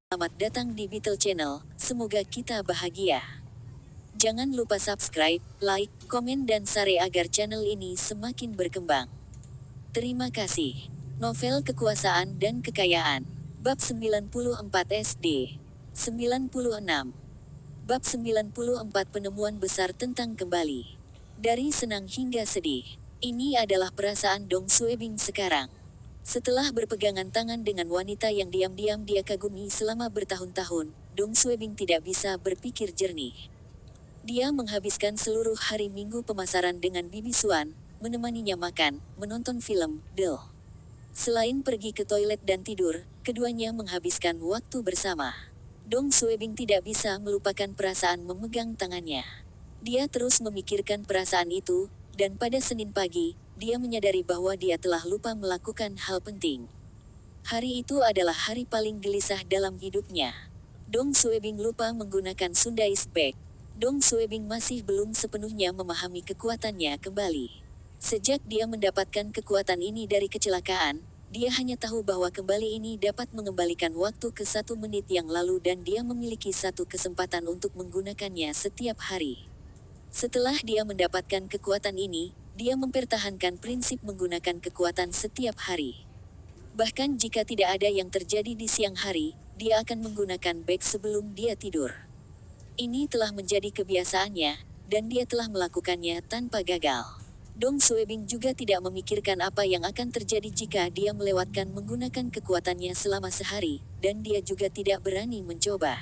Selamat datang di Beetle Channel, semoga kita bahagia. Jangan lupa subscribe, like, komen dan share agar channel ini semakin berkembang. Terima kasih. Novel Kekuasaan dan Kekayaan. Bab 94 SD. 96. Bab 94 Penemuan Besar Tentang Kembali. Dari senang hingga sedih. Ini adalah perasaan Dong Suebing sekarang. Setelah berpegangan tangan dengan wanita yang diam-diam dia kagumi selama bertahun-tahun, Dong Suebing tidak bisa berpikir jernih. Dia menghabiskan seluruh hari Minggu pemasaran dengan Bibi Suan, menemaninya makan, menonton film, Selain pergi ke toilet dan tidur, keduanya menghabiskan waktu bersama. Dong Suebing tidak bisa melupakan perasaan memegang tangannya. Dia terus memikirkan perasaan itu, dan pada Senin pagi, dia menyadari bahwa dia telah lupa melakukan hal penting. Hari itu adalah hari paling gelisah dalam hidupnya. Dong Suebing lupa menggunakan Sundai's Bag. Dong Suebing masih belum sepenuhnya memahami kekuatannya kembali. Sejak dia mendapatkan kekuatan ini dari kecelakaan, dia hanya tahu bahwa kembali ini dapat mengembalikan waktu ke 1 menit yang lalu dan dia memiliki satu kesempatan untuk menggunakannya setiap hari. Setelah dia mendapatkan kekuatan ini, dia mempertahankan prinsip menggunakan kekuatan setiap hari. Bahkan jika tidak ada yang terjadi di siang hari, dia akan menggunakan bag sebelum dia tidur. Ini telah menjadi kebiasaannya, dan dia telah melakukannya tanpa gagal. Dong Suebing juga tidak memikirkan apa yang akan terjadi jika dia melewatkan menggunakan kekuatannya selama sehari, dan dia juga tidak berani mencoba.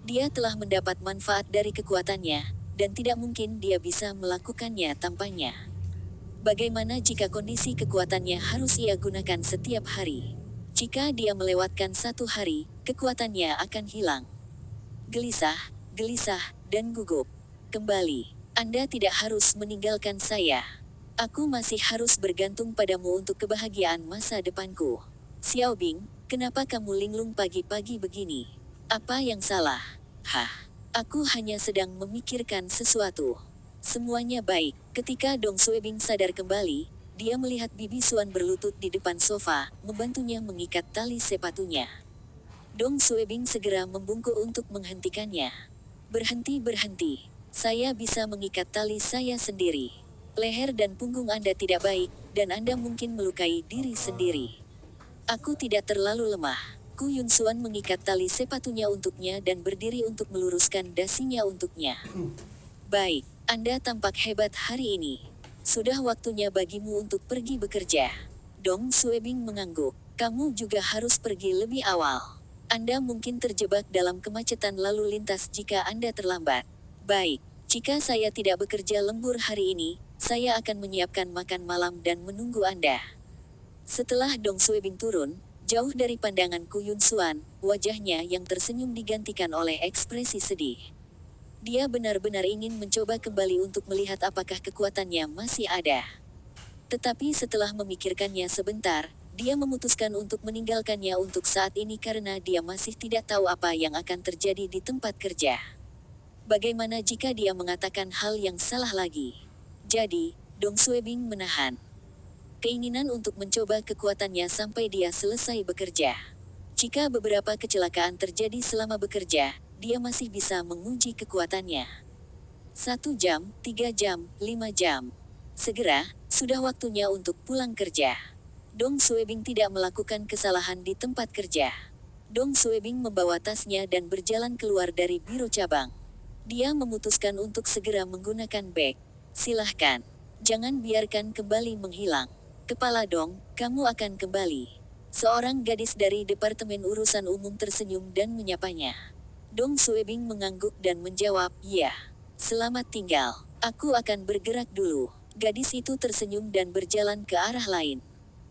Dia telah mendapat manfaat dari kekuatannya, dan tidak mungkin dia bisa melakukannya tanpanya. Bagaimana jika kondisi kekuatannya harus ia gunakan setiap hari? Jika dia melewatkan 1 hari, kekuatannya akan hilang. Gelisah, dan gugup. Kembali. Anda tidak harus meninggalkan saya. Aku masih harus bergantung padamu untuk kebahagiaan masa depanku. Xiaobing, kenapa kamu linglung pagi-pagi begini? Apa yang salah? Aku hanya sedang memikirkan sesuatu. Semuanya baik. Ketika Dong Suebing sadar kembali, dia melihat Bibi Suan berlutut di depan sofa, membantunya mengikat tali sepatunya. Dong Suebing segera membungkuk untuk menghentikannya. Berhenti. Saya bisa mengikat tali saya sendiri. Leher dan punggung Anda tidak baik, dan Anda mungkin melukai diri sendiri. Aku tidak terlalu lemah. Ku Yun Suan mengikat tali sepatunya untuknya dan berdiri untuk meluruskan dasinya untuknya. Baik, Anda tampak hebat hari ini. Sudah waktunya bagimu untuk pergi bekerja. Dong Suebing mengangguk. Kamu juga harus pergi lebih awal. Anda mungkin terjebak dalam kemacetan lalu lintas jika Anda terlambat. Baik, jika saya tidak bekerja lembur hari ini, saya akan menyiapkan makan malam dan menunggu Anda. Setelah Dong Suebing turun, jauh dari pandangan Ku Yun Suan, wajahnya yang tersenyum digantikan oleh ekspresi sedih. Dia benar-benar ingin mencoba kembali untuk melihat apakah kekuatannya masih ada. Tetapi setelah memikirkannya sebentar, dia memutuskan untuk meninggalkannya untuk saat ini karena dia masih tidak tahu apa yang akan terjadi di tempat kerja. Bagaimana jika dia mengatakan hal yang salah lagi? Jadi, Dong Suebing menahan keinginan untuk mencoba kekuatannya sampai dia selesai bekerja. Jika beberapa kecelakaan terjadi selama bekerja, dia masih bisa menguji kekuatannya. 1 jam, 3 jam, 5 jam. Segera, sudah waktunya untuk pulang kerja. Dong Suebing tidak melakukan kesalahan di tempat kerja. Dong Suebing membawa tasnya dan berjalan keluar dari biro cabang. Dia memutuskan untuk segera menggunakan bag. Silahkan. Jangan biarkan kembali menghilang. Kepala Dong, kamu akan kembali. Seorang gadis dari Departemen Urusan Umum tersenyum dan menyapanya. Dong Suebing mengangguk dan menjawab, "Iya. Selamat tinggal. Aku akan bergerak dulu." Gadis itu tersenyum dan berjalan ke arah lain.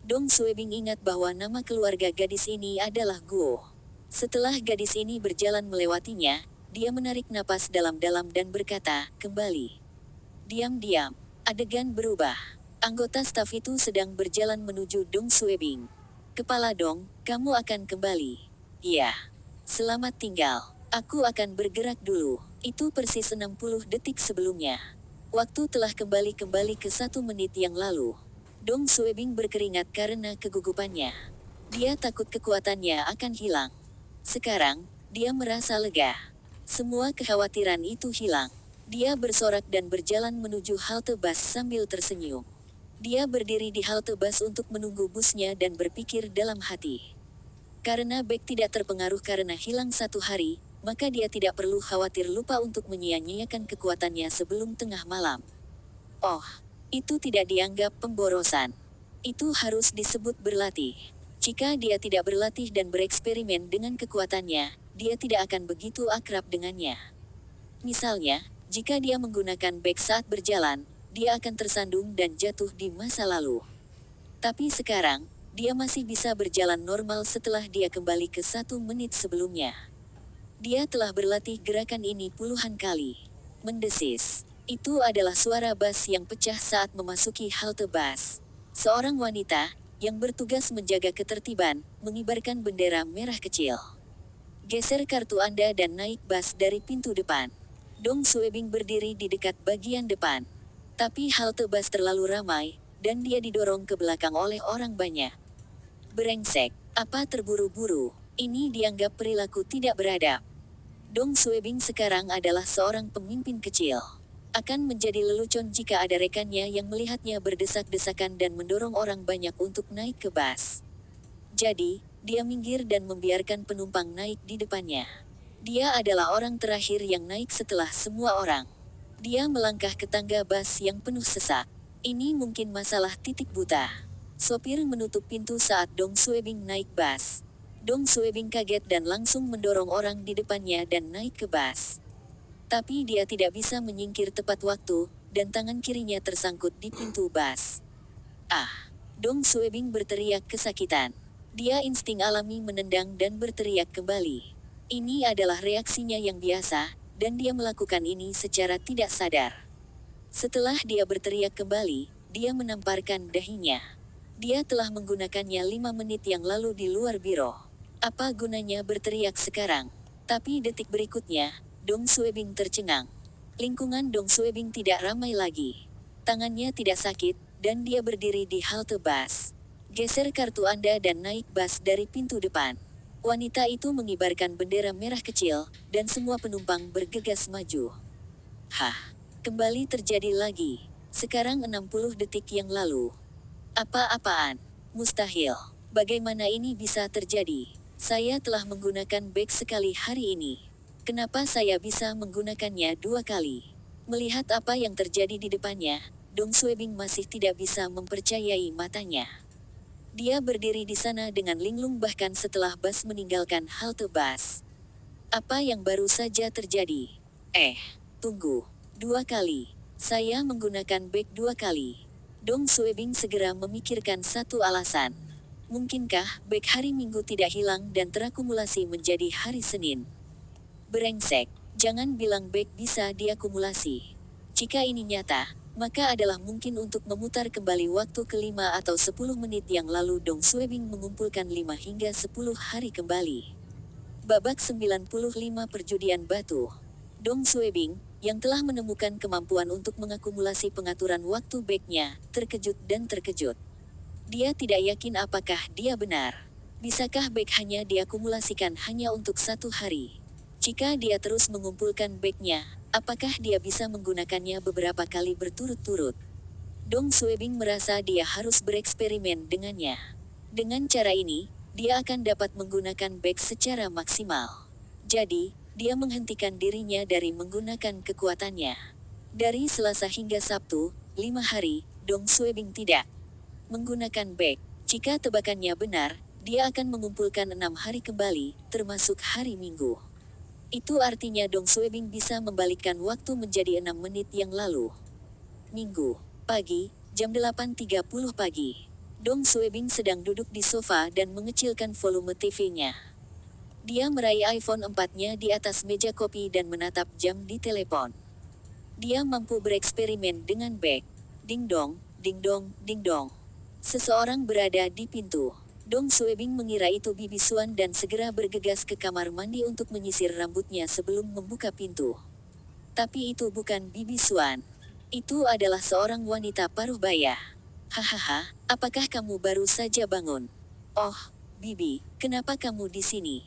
Dong Suebing ingat bahwa nama keluarga gadis ini adalah Guo. Setelah gadis ini berjalan melewatinya, dia menarik napas dalam-dalam dan berkata, "Kembali." Diam-diam. Adegan berubah. Anggota staf itu sedang berjalan menuju Dong Suebing. "Kepala Dong, kamu akan kembali." "Iya. Selamat tinggal. Aku akan bergerak dulu." Itu persis 60 detik sebelumnya. Waktu telah kembali ke 1 menit yang lalu. Dong Suebing berkeringat karena kegugupannya. Dia takut kekuatannya akan hilang. Sekarang, dia merasa lega. Semua kekhawatiran itu hilang. Dia bersorak dan berjalan menuju halte bus sambil tersenyum. Dia berdiri di halte bus untuk menunggu busnya dan berpikir dalam hati. Karena Beck tidak terpengaruh karena hilang 1 hari, maka dia tidak perlu khawatir lupa untuk menyia-nyiakan kekuatannya sebelum tengah malam. Oh, itu tidak dianggap pemborosan. Itu harus disebut berlatih. Jika dia tidak berlatih dan bereksperimen dengan kekuatannya, dia tidak akan begitu akrab dengannya. Misalnya, jika dia menggunakan bag saat berjalan, dia akan tersandung dan jatuh di masa lalu. Tapi sekarang, dia masih bisa berjalan normal setelah dia kembali ke 1 menit sebelumnya. Dia telah berlatih gerakan ini puluhan kali. Mendesis. Itu adalah suara bas yang pecah saat memasuki halte bus. Seorang wanita, yang bertugas menjaga ketertiban, mengibarkan bendera merah kecil. Geser kartu Anda dan naik bus dari pintu depan. Dong Suebing berdiri di dekat bagian depan. Tapi halte bus terlalu ramai, dan dia didorong ke belakang oleh orang banyak. Brengsek, apa terburu-buru? Ini dianggap perilaku tidak beradab. Dong Suebing sekarang adalah seorang pemimpin kecil. Akan menjadi lelucon jika ada rekannya yang melihatnya berdesak-desakan dan mendorong orang banyak untuk naik ke bus. Jadi, dia minggir dan membiarkan penumpang naik di depannya. Dia adalah orang terakhir yang naik setelah semua orang. Dia melangkah ke tangga bus yang penuh sesak. Ini mungkin masalah titik buta. Sopir menutup pintu saat Dong Suebing naik bus. Dong Suebing kaget dan langsung mendorong orang di depannya dan naik ke bus. Tapi dia tidak bisa menyingkir tepat waktu, dan tangan kirinya tersangkut di pintu bus. Ah! Dong Suebing berteriak kesakitan. Dia insting alami menendang dan berteriak kembali. Ini adalah reaksinya yang biasa, dan dia melakukan ini secara tidak sadar. Setelah dia berteriak kembali, dia menamparkan dahinya. Dia telah menggunakannya 5 menit yang lalu di luar biro. Apa gunanya berteriak sekarang? Tapi detik berikutnya, Dong Suebing tercengang. Lingkungan Dong Suebing tidak ramai lagi. Tangannya tidak sakit, dan dia berdiri di halte bus. Geser kartu Anda dan naik bus dari pintu depan. Wanita itu mengibarkan bendera merah kecil, dan semua penumpang bergegas maju. Hah, kembali terjadi lagi. Sekarang 60 detik yang lalu. Apa-apaan? Mustahil. Bagaimana ini bisa terjadi? Saya telah menggunakan bag sekali hari ini. Kenapa saya bisa menggunakannya 2 kali? Melihat apa yang terjadi di depannya, Dong Suebing masih tidak bisa mempercayai matanya. Dia berdiri di sana dengan linglung bahkan setelah bus meninggalkan halte bus. Apa yang baru saja terjadi? Tunggu. 2 kali. Saya menggunakan bag 2 kali. Dong Suebing segera memikirkan satu alasan. Mungkinkah bag hari Minggu tidak hilang dan terakumulasi menjadi hari Senin? Brengsek, jangan bilang bag bisa diakumulasi. Jika ini nyata, maka adalah mungkin untuk memutar kembali waktu ke 5 atau 10 menit yang lalu Dong Suebing mengumpulkan 5 hingga 10 hari kembali. Babak 95 perjudian batu. Dong Suebing, yang telah menemukan kemampuan untuk mengakumulasi pengaturan waktu bagnya, terkejut dan terkejut. Dia tidak yakin apakah dia benar. Bisakah bag hanya diakumulasikan hanya untuk 1 hari? Jika dia terus mengumpulkan bagnya, apakah dia bisa menggunakannya beberapa kali berturut-turut? Dong Suebing merasa dia harus bereksperimen dengannya. Dengan cara ini, dia akan dapat menggunakan bag secara maksimal. Jadi, dia menghentikan dirinya dari menggunakan kekuatannya. Dari Selasa hingga Sabtu, 5 hari, Dong Suebing tidak menggunakan bag. Jika tebakannya benar, dia akan mengumpulkan 6 hari kembali, termasuk hari Minggu. Itu artinya Dong Suebing bisa membalikkan waktu menjadi 6 menit yang lalu. Minggu, pagi, jam 8.30 pagi. Dong Suebing sedang duduk di sofa dan mengecilkan volume TV-nya. Dia meraih iPhone 4-nya di atas meja kopi dan menatap jam di telepon. Dia mampu bereksperimen dengan bag. Ding dong, ding dong, ding dong. Seseorang berada di pintu. Dong Suebing mengira itu Bibi Suan dan segera bergegas ke kamar mandi untuk menyisir rambutnya sebelum membuka pintu. Tapi itu bukan Bibi Suan. Itu adalah seorang wanita paruh baya. Hahaha, apakah kamu baru saja bangun? Oh, Bibi, kenapa kamu di sini?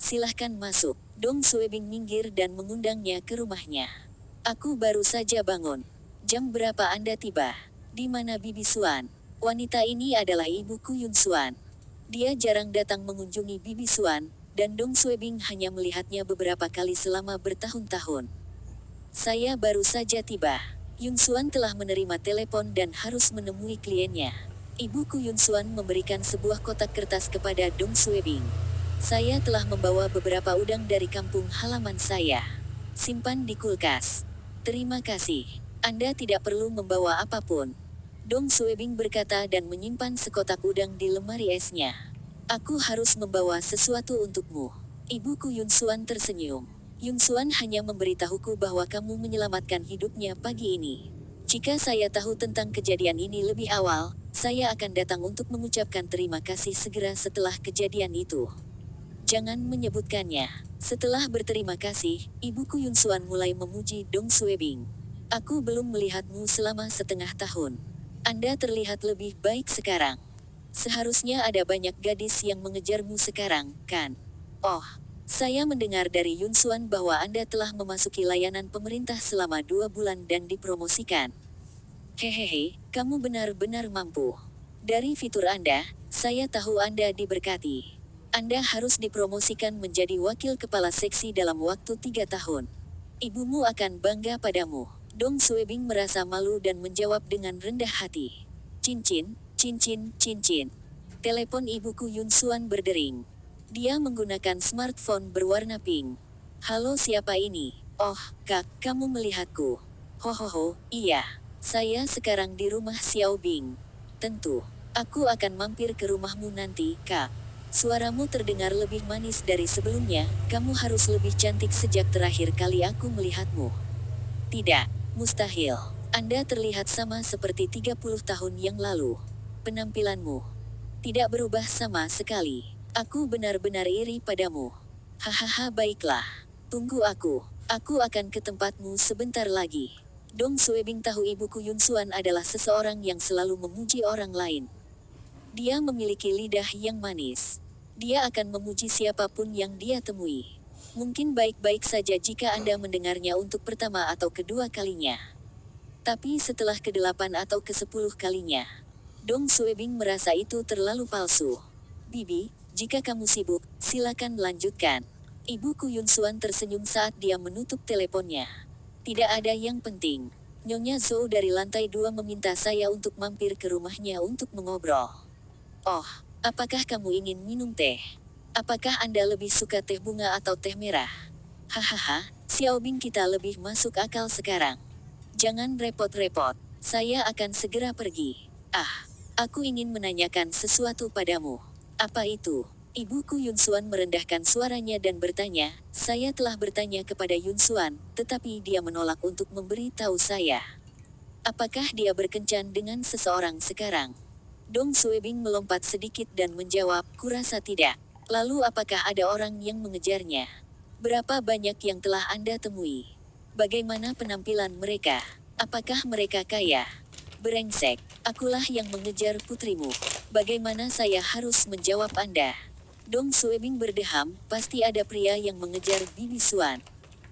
Silahkan masuk. Dong Suebing minggir dan mengundangnya ke rumahnya. Aku baru saja bangun. Jam berapa Anda tiba? Di mana Bibi Suan? Wanita ini adalah ibuku Yun Suan. Dia jarang datang mengunjungi Bibi Suan, dan Dong Suebing hanya melihatnya beberapa kali selama bertahun-tahun. Saya baru saja tiba. Yun Suan telah menerima telepon dan harus menemui kliennya. Ibuku Yun Suan memberikan sebuah kotak kertas kepada Dong Suebing. Saya telah membawa beberapa udang dari kampung halaman saya. Simpan di kulkas. Terima kasih. Anda tidak perlu membawa apapun. Dong Suebing berkata dan menyimpan sekotak udang di lemari esnya. Aku harus membawa sesuatu untukmu. Ibuku Yun Suan tersenyum. Yun Suan hanya memberitahuku bahwa kamu menyelamatkan hidupnya pagi ini. Jika saya tahu tentang kejadian ini lebih awal, saya akan datang untuk mengucapkan terima kasih segera setelah kejadian itu. Jangan menyebutkannya. Setelah berterima kasih, ibuku Yun Suan mulai memuji Dong Suebing. Aku belum melihatmu selama setengah tahun. Anda terlihat lebih baik sekarang. Seharusnya ada banyak gadis yang mengejarmu sekarang, kan? Oh, saya mendengar dari Yun Suan bahwa Anda telah memasuki layanan pemerintah selama 2 bulan dan dipromosikan. Hehehe, kamu benar-benar mampu. Dari fitur Anda, saya tahu Anda diberkati. Anda harus dipromosikan menjadi wakil kepala seksi dalam waktu 3 tahun. Ibumu akan bangga padamu. Dong Suebing merasa malu dan menjawab dengan rendah hati. Cincin, cincin, cincin. Telepon ibuku Yun Suan berdering. Dia menggunakan smartphone berwarna pink. Halo, siapa ini? Oh, Kak, kamu melihatku. Hohoho, iya. Saya sekarang di rumah Xiao Bing. Tentu, aku akan mampir ke rumahmu nanti, Kak. Suaramu terdengar lebih manis dari sebelumnya, kamu harus lebih cantik sejak terakhir kali aku melihatmu. Tidak. Mustahil. Anda terlihat sama seperti 30 tahun yang lalu. Penampilanmu tidak berubah sama sekali. Aku benar-benar iri padamu. Hahaha, baiklah. Tunggu aku. Aku akan ke tempatmu sebentar lagi. Dong Suebing tahu ibuku Yun Suan adalah seseorang yang selalu memuji orang lain. Dia memiliki lidah yang manis. Dia akan memuji siapapun yang dia temui. Mungkin baik-baik saja jika Anda mendengarnya untuk pertama atau kedua kalinya. Tapi setelah ke-8 atau ke-10 kalinya, Dong Suebing merasa itu terlalu palsu. Bibi, jika kamu sibuk, silakan lanjutkan. Ibuku Yun Suan tersenyum saat dia menutup teleponnya. Tidak ada yang penting. Nyonya Zhou dari lantai 2 meminta saya untuk mampir ke rumahnya untuk mengobrol. Oh, apakah kamu ingin minum teh? Apakah Anda lebih suka teh bunga atau teh merah? Hahaha, Xiao Bing, kita lebih masuk akal sekarang. Jangan repot-repot, saya akan segera pergi. Ah, aku ingin menanyakan sesuatu padamu. Apa itu? Ibuku Yun Suan merendahkan suaranya dan bertanya, saya telah bertanya kepada Yun Suan, tetapi dia menolak untuk memberi tahu saya. Apakah dia berkencan dengan seseorang sekarang? Dong Suebing melompat sedikit dan menjawab, kurasa tidak. Lalu apakah ada orang yang mengejarnya? Berapa banyak yang telah Anda temui? Bagaimana penampilan mereka? Apakah mereka kaya? Brengsek, akulah yang mengejar putrimu. Bagaimana saya harus menjawab Anda? Dong Suebing berdeham, pasti ada pria yang mengejar Bibi Suan.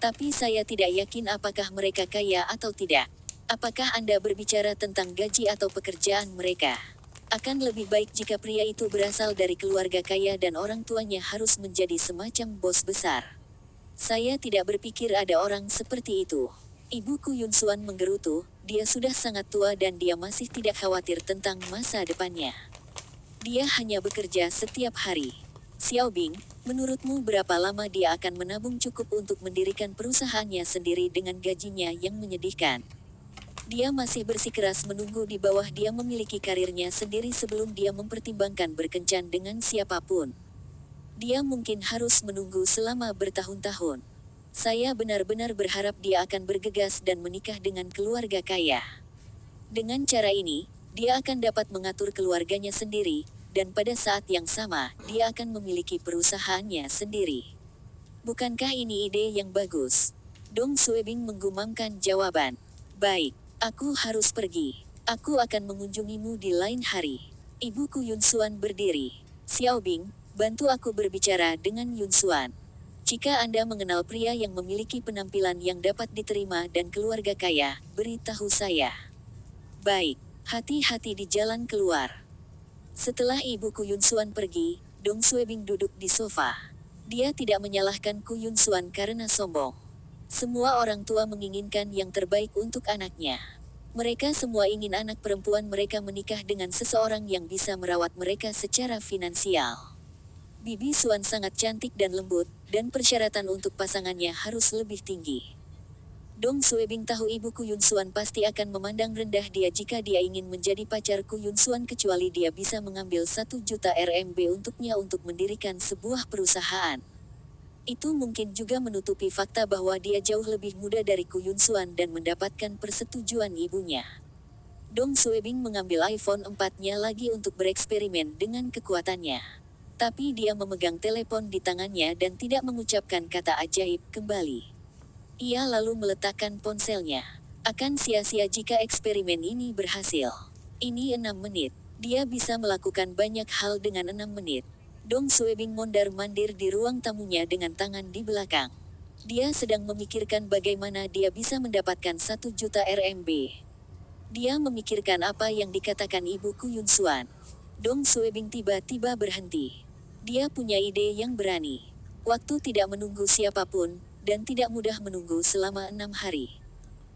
Tapi saya tidak yakin apakah mereka kaya atau tidak. Apakah Anda berbicara tentang gaji atau pekerjaan mereka? Akan lebih baik jika pria itu berasal dari keluarga kaya dan orang tuanya harus menjadi semacam bos besar. Saya tidak berpikir ada orang seperti itu. Ibuku Yun Suan menggerutu, dia sudah sangat tua dan dia masih tidak khawatir tentang masa depannya. Dia hanya bekerja setiap hari. Xiao Bing, menurutmu berapa lama dia akan menabung cukup untuk mendirikan perusahaannya sendiri dengan gajinya yang menyedihkan? Dia masih bersikeras menunggu di bawah dia memiliki karirnya sendiri sebelum dia mempertimbangkan berkencan dengan siapapun. Dia mungkin harus menunggu selama bertahun-tahun. Saya benar-benar berharap dia akan bergegas dan menikah dengan keluarga kaya. Dengan cara ini, dia akan dapat mengatur keluarganya sendiri, dan pada saat yang sama, dia akan memiliki perusahaannya sendiri. Bukankah ini ide yang bagus? Dong Suebing menggumamkan jawaban. Baik. Aku harus pergi. Aku akan mengunjungimu di lain hari. Ibuku Yun Suan berdiri. Xiao Bing, bantu aku berbicara dengan Yun Suan. Jika Anda mengenal pria yang memiliki penampilan yang dapat diterima dan keluarga kaya, beritahu saya. Baik, hati-hati di jalan keluar. Setelah ibu Ku Yun Suan pergi, Dong Suebing duduk di sofa. Dia tidak menyalahkan Ku Yun Suan karena sombong. Semua orang tua menginginkan yang terbaik untuk anaknya. Mereka semua ingin anak perempuan mereka menikah dengan seseorang yang bisa merawat mereka secara finansial. Bibi Suan sangat cantik dan lembut, dan persyaratan untuk pasangannya harus lebih tinggi. Dong Suebing tahu ibu Ku Yun Suan pasti akan memandang rendah dia jika dia ingin menjadi pacar Ku Yun Suan kecuali dia bisa mengambil 1 juta RMB untuknya untuk mendirikan sebuah perusahaan. Itu mungkin juga menutupi fakta bahwa dia jauh lebih muda dari Ku Yun Suan dan mendapatkan persetujuan ibunya. Dong Suebing mengambil iPhone 4-nya lagi untuk bereksperimen dengan kekuatannya. Tapi dia memegang telepon di tangannya dan tidak mengucapkan kata ajaib kembali. Ia lalu meletakkan ponselnya. Akan sia-sia jika eksperimen ini berhasil. Ini 6 menit. Dia bisa melakukan banyak hal dengan 6 menit. Dong Suebing mondar-mandir di ruang tamunya dengan tangan di belakang. Dia sedang memikirkan bagaimana dia bisa mendapatkan 1 juta RMB. Dia memikirkan apa yang dikatakan ibu Ku Yun Suan. Dong Suebing tiba-tiba berhenti. Dia punya ide yang berani. Waktu tidak menunggu siapapun, dan tidak mudah menunggu selama 6 hari.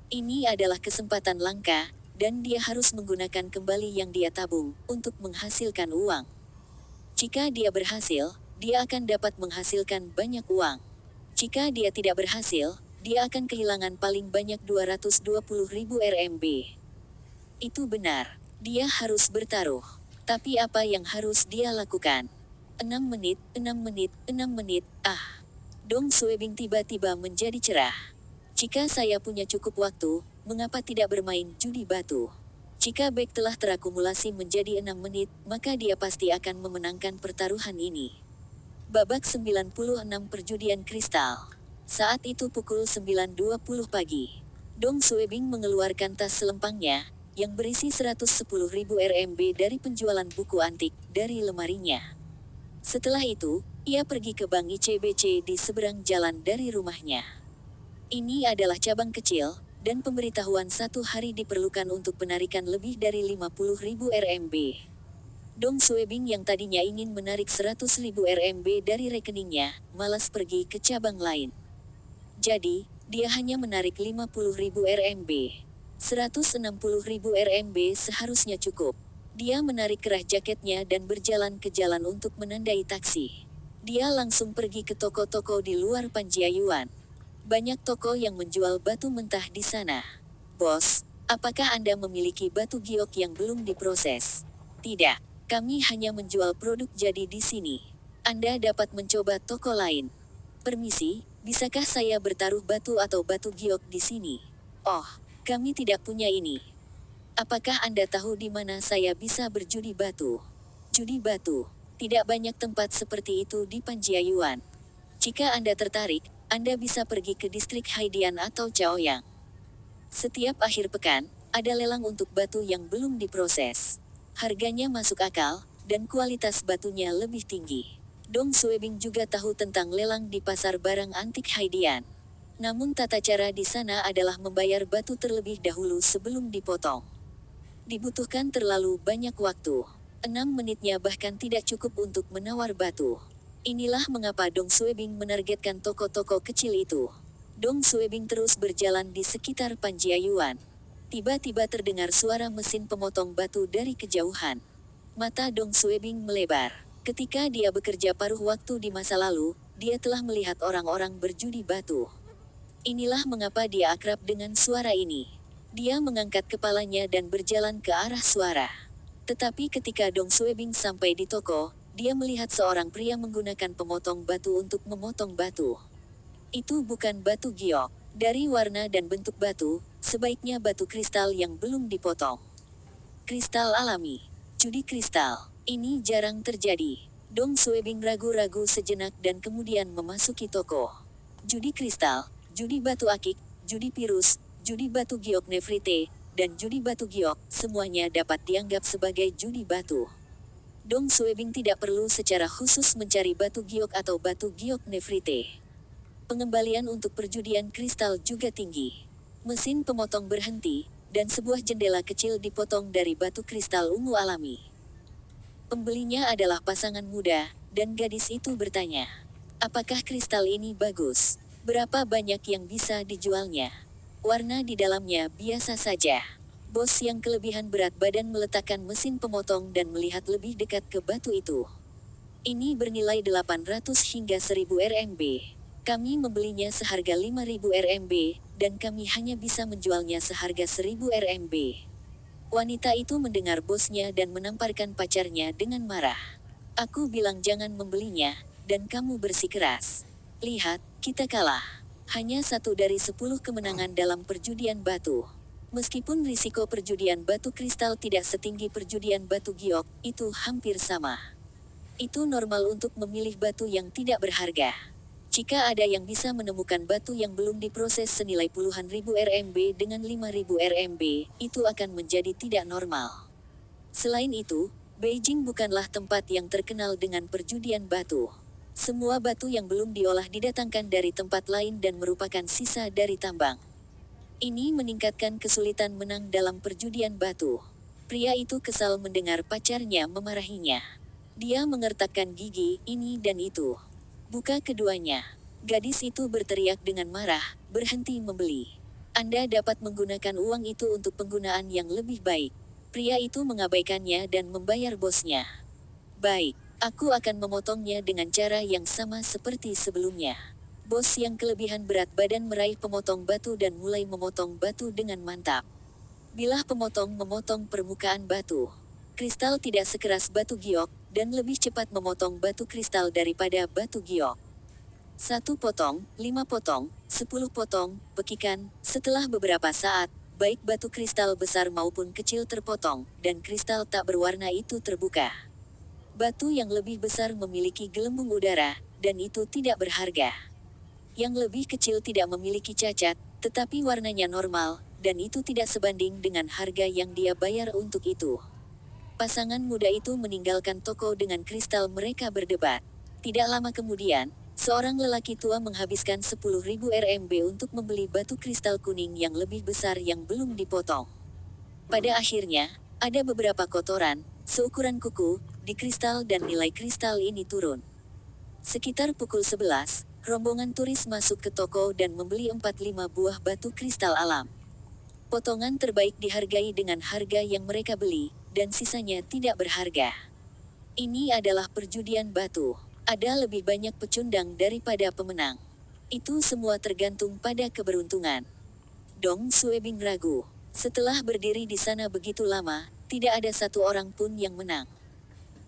Ini adalah kesempatan langka, dan dia harus menggunakan kembali yang dia tabung, untuk menghasilkan uang. Jika dia berhasil, dia akan dapat menghasilkan banyak uang. Jika dia tidak berhasil, dia akan kehilangan paling banyak 220.000 RMB. Itu benar. Dia harus bertaruh. Tapi apa yang harus dia lakukan? 6 menit, 6 menit, 6 menit, Dong Suebing tiba-tiba menjadi cerah. Jika saya punya cukup waktu, mengapa tidak bermain judi batu? Jika back telah terakumulasi menjadi 6 menit, maka dia pasti akan memenangkan pertaruhan ini. Babak 96 perjudian kristal. Saat itu pukul 9.20 pagi. Dong Suebing mengeluarkan tas selempangnya, yang berisi 110.000 RMB dari penjualan buku antik, dari lemarinya. Setelah itu, ia pergi ke bank ICBC di seberang jalan dari rumahnya. Ini adalah cabang kecil, dan pemberitahuan 1 hari diperlukan untuk penarikan lebih dari 50.000 RMB. Dong Suebing yang tadinya ingin menarik 100.000 RMB dari rekeningnya, malas pergi ke cabang lain. Jadi, dia hanya menarik 50.000 RMB. 160.000 RMB seharusnya cukup. Dia menarik kerah jaketnya dan berjalan ke jalan untuk menandai taksi. Dia langsung pergi ke toko-toko di luar Panjiayuan. Banyak toko yang menjual batu mentah di sana. Bos, apakah Anda memiliki batu giok yang belum diproses? Tidak, kami hanya menjual produk jadi di sini. Anda dapat mencoba toko lain. Permisi, bisakah saya bertaruh batu atau batu giok di sini? Oh, kami tidak punya ini. Apakah Anda tahu di mana saya bisa berjudi batu? Judi batu. Tidak banyak tempat seperti itu di Panjiayuan. Jika Anda tertarik, Anda bisa pergi ke distrik Haidian atau Chaoyang. Setiap akhir pekan, ada lelang untuk batu yang belum diproses. Harganya masuk akal, dan kualitas batunya lebih tinggi. Dong Suebing juga tahu tentang lelang di pasar barang antik Haidian. Namun tata cara di sana adalah membayar batu terlebih dahulu sebelum dipotong. Dibutuhkan terlalu banyak waktu. 6 menitnya bahkan tidak cukup untuk menawar batu. Inilah mengapa Dong Suebing menargetkan toko-toko kecil itu. Dong Suebing terus berjalan di sekitar Panjiayuan. Tiba-tiba terdengar suara mesin pemotong batu dari kejauhan. Mata Dong Suebing melebar. Ketika dia bekerja paruh waktu di masa lalu, dia telah melihat orang-orang berjudi batu. Inilah mengapa dia akrab dengan suara ini. Dia mengangkat kepalanya dan berjalan ke arah suara. Tetapi ketika Dong Suebing sampai di toko, dia melihat seorang pria menggunakan pemotong batu untuk memotong batu. Itu bukan batu giok. Dari warna dan bentuk batu, sebaiknya batu kristal yang belum dipotong. Kristal alami. Judi kristal. Ini jarang terjadi. Dong Suebing ragu-ragu sejenak dan kemudian memasuki toko. Judi kristal, judi batu akik, judi pirus, judi batu giok nefrite, dan judi batu giok, semuanya dapat dianggap sebagai judi batu. Dong Suebing tidak perlu secara khusus mencari batu giok atau batu giok nefrite. Pengembalian untuk perjudian kristal juga tinggi. Mesin pemotong berhenti, dan sebuah jendela kecil dipotong dari batu kristal ungu alami. Pembelinya adalah pasangan muda, dan gadis itu bertanya, "Apakah kristal ini bagus? Berapa banyak yang bisa dijualnya?" Warna di dalamnya biasa saja. Bos yang kelebihan berat badan meletakkan mesin pemotong dan melihat lebih dekat ke batu itu. "Ini bernilai 800 hingga 1000 RMB. Kami membelinya seharga 5000 RMB, dan kami hanya bisa menjualnya seharga 1000 RMB." Wanita itu mendengar bosnya dan menamparkan pacarnya dengan marah. "Aku bilang jangan membelinya, dan kamu bersikeras. Lihat, kita kalah. Hanya 1 dari 10 kemenangan dalam perjudian batu." Meskipun risiko perjudian batu kristal tidak setinggi perjudian batu giok, itu hampir sama. Itu normal untuk memilih batu yang tidak berharga. Jika ada yang bisa menemukan batu yang belum diproses senilai puluhan ribu RMB dengan 5000 RMB, itu akan menjadi tidak normal. Selain itu, Beijing bukanlah tempat yang terkenal dengan perjudian batu. Semua batu yang belum diolah didatangkan dari tempat lain dan merupakan sisa dari tambang. Ini meningkatkan kesulitan menang dalam perjudian batu. Pria itu kesal mendengar pacarnya memarahinya. Dia mengertakkan gigi, ini dan itu. "Buka keduanya." Gadis itu berteriak dengan marah, "Berhenti membeli. Anda dapat menggunakan uang itu untuk penggunaan yang lebih baik." Pria itu mengabaikannya dan membayar bosnya. "Baik, aku akan memotongnya dengan cara yang sama seperti sebelumnya." Bos yang kelebihan berat badan meraih pemotong batu dan mulai memotong batu dengan mantap. Bilah pemotong memotong permukaan batu. Kristal tidak sekeras batu giok, dan lebih cepat memotong batu kristal daripada batu giok. 1 potong, 5 potong, 10 potong, pekikan. Setelah beberapa saat, baik batu kristal besar maupun kecil terpotong, dan kristal tak berwarna itu terbuka. Batu yang lebih besar memiliki gelembung udara, dan itu tidak berharga. Yang lebih kecil tidak memiliki cacat, tetapi warnanya normal, dan itu tidak sebanding dengan harga yang dia bayar untuk itu. Pasangan muda itu meninggalkan toko dengan kristal mereka berdebat. Tidak lama kemudian, seorang lelaki tua menghabiskan 10.000 RMB untuk membeli batu kristal kuning yang lebih besar yang belum dipotong. Pada akhirnya, ada beberapa kotoran, seukuran kuku, di kristal dan nilai kristal ini turun. Sekitar pukul 11, rombongan turis masuk ke toko dan membeli 45 buah batu kristal alam. Potongan terbaik dihargai dengan harga yang mereka beli, dan sisanya tidak berharga. Ini adalah perjudian batu. Ada lebih banyak pecundang daripada pemenang. Itu semua tergantung pada keberuntungan. Dong Suebing ragu. Setelah berdiri di sana begitu lama, tidak ada satu orang pun yang menang.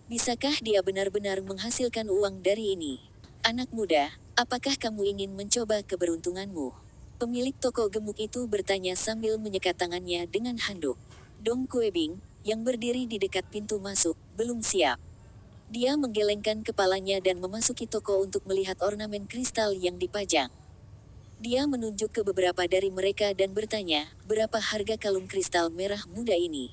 Bisakah dia benar-benar menghasilkan uang dari ini? "Anak muda, apakah kamu ingin mencoba keberuntunganmu?" Pemilik toko gemuk itu bertanya sambil menyekat tangannya dengan handuk. Dong Kuebing, yang berdiri di dekat pintu masuk, belum siap. Dia menggelengkan kepalanya dan memasuki toko untuk melihat ornamen kristal yang dipajang. Dia menunjuk ke beberapa dari mereka dan bertanya, "Berapa harga kalung kristal merah muda ini?"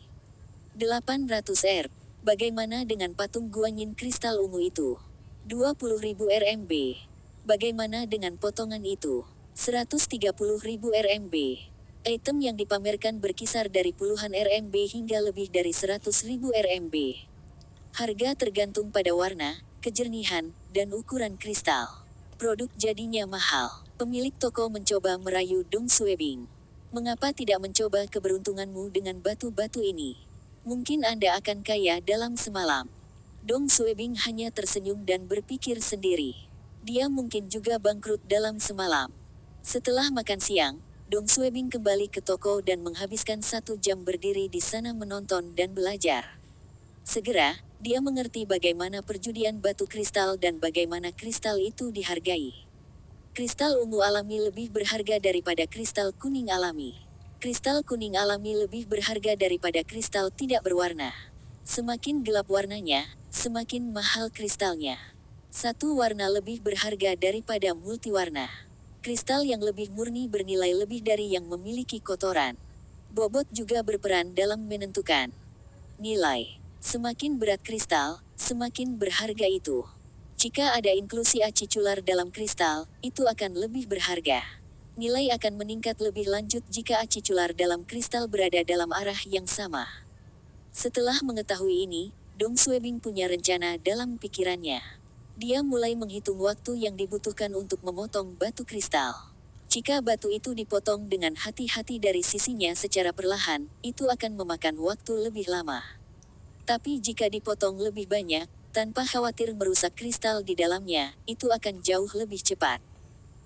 800 R. "Bagaimana dengan patung guanyin kristal ungu itu?" 20.000 RMB. "Bagaimana dengan potongan itu?" 130.000 RMB. Item yang dipamerkan berkisar dari puluhan RMB hingga lebih dari 100.000 RMB. Harga tergantung pada warna, kejernihan, dan ukuran kristal. Produk jadinya mahal. Pemilik toko mencoba merayu Dong Suebing. "Mengapa tidak mencoba keberuntunganmu dengan batu-batu ini? Mungkin Anda akan kaya dalam semalam." Dong Suebing hanya tersenyum dan berpikir sendiri. Dia mungkin juga bangkrut dalam semalam. Setelah makan siang, Dong Suebing kembali ke toko dan menghabiskan 1 jam berdiri di sana menonton dan belajar. Segera, dia mengerti bagaimana perjudian batu kristal dan bagaimana kristal itu dihargai. Kristal ungu alami lebih berharga daripada kristal kuning alami. Kristal kuning alami lebih berharga daripada kristal tidak berwarna. Semakin gelap warnanya, semakin mahal kristalnya. Satu warna lebih berharga daripada multiwarna. Kristal yang lebih murni bernilai lebih dari yang memiliki kotoran. Bobot juga berperan dalam menentukan nilai. Semakin berat kristal, semakin berharga itu. Jika ada inklusi acicular dalam kristal, itu akan lebih berharga. Nilai akan meningkat lebih lanjut jika acicular dalam kristal berada dalam arah yang sama. Setelah mengetahui ini, Dong Suebing punya rencana dalam pikirannya. Dia mulai menghitung waktu yang dibutuhkan untuk memotong batu kristal. Jika batu itu dipotong dengan hati-hati dari sisinya secara perlahan, itu akan memakan waktu lebih lama. Tapi jika dipotong lebih banyak, tanpa khawatir merusak kristal di dalamnya, itu akan jauh lebih cepat.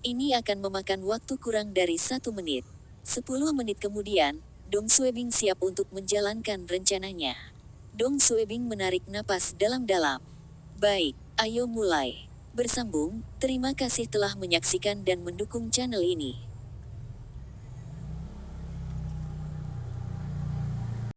Ini akan memakan waktu kurang dari 1 menit. 10 menit kemudian, Dong Suebing siap untuk menjalankan rencananya. Dong Suebing menarik napas dalam-dalam. Baik, ayo mulai. Bersambung, terima kasih telah menyaksikan dan mendukung channel ini.